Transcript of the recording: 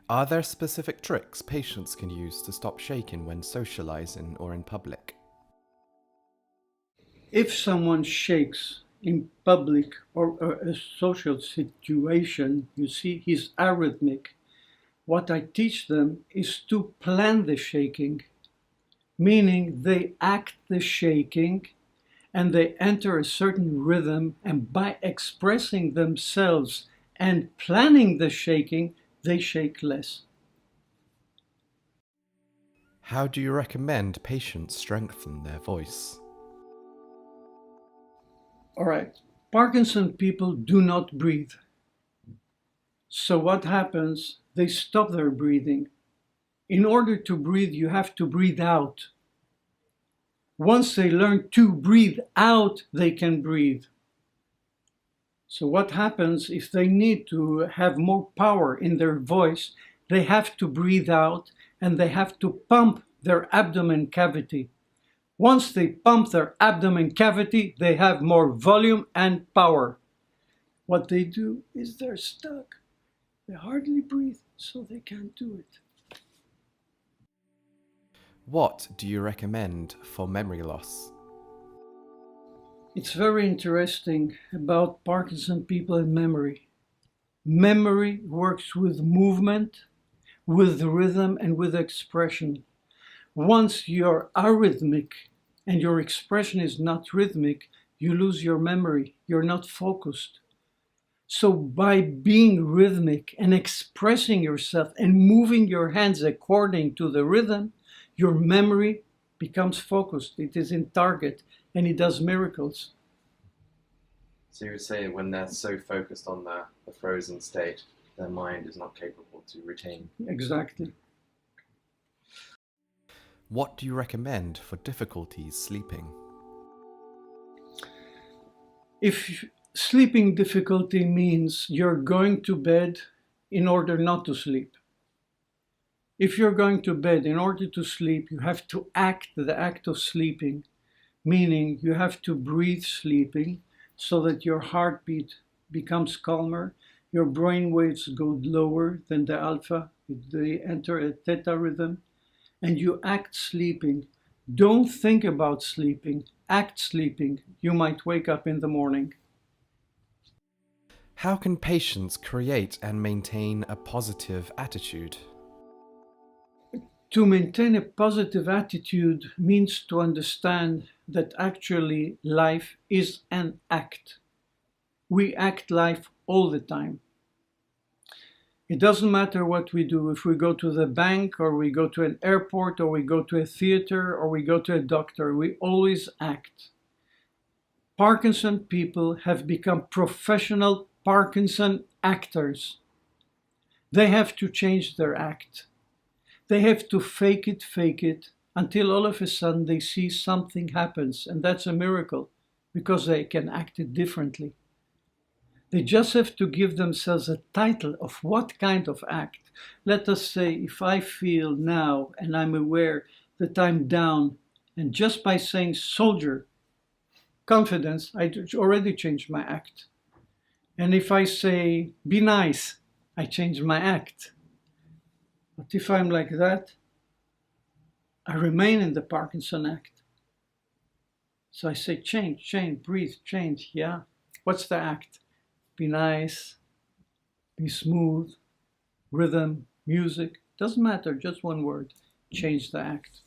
Are there specific tricks patients can use to stop shaking when socializing or in public? If someone shakes in public or a social situation, you see he's arrhythmic. What I teach them is to plan the shaking, meaning they act the shaking and they enter a certain rhythm, and by expressing themselves and planning the shaking, they shake less. How do you recommend patients strengthen their voice? All right, Parkinson people do not breathe. So what happens? They stop their breathing. In order to breathe, you have to breathe out. Once they learn to breathe out, they can breathe. So what happens if they need to have more power in their voice? They have to breathe out and they have to pump their abdomen cavity. Once they pump their abdomen cavity, they have more volume and power. What they do is they're stuck. They hardly breathe, so they can't do it. What do you recommend for memory loss? It's very interesting about Parkinson people and memory. Memory works with movement, with rhythm, and with expression. Once you're arrhythmic and your expression is not rhythmic, you lose your memory. You're not focused. So by being rhythmic and expressing yourself and moving your hands according to the rhythm, your memory becomes focused. It is in target and it does miracles. So you would say when they're so focused on the frozen state, their mind is not capable to retain. Exactly. What do you recommend for difficulties sleeping? If sleeping difficulty means you're going to bed in order not to sleep. If you're going to bed in order to sleep, you have to act the act of sleeping, meaning you have to breathe sleeping so that your heartbeat becomes calmer, your brain waves go lower than the alpha, they enter a theta rhythm, and you act sleeping. Don't think about sleeping, act sleeping. You might wake up in the morning. How can patients create and maintain a positive attitude? To maintain a positive attitude means to understand that actually life is an act. We act life all the time. It doesn't matter what we do. If we go to the bank or we go to an airport or we go to a theater or we go to a doctor, we always act. Parkinson people have become professional Parkinson actors. They have to change their act. They have to fake it, until all of a sudden they see something happens, and that's a miracle, because they can act it differently. They just have to give themselves a title of what kind of act. Let us say, if I feel now and I'm aware that I'm down, and just by saying soldier, confidence, I already changed my act. And if I say be nice, I change my act. But if I'm like that, I remain in the Parkinson act. So I say change, breathe, change. Yeah. What's the act? Be nice, be smooth, rhythm, music. Doesn't matter, just one word. Change the act.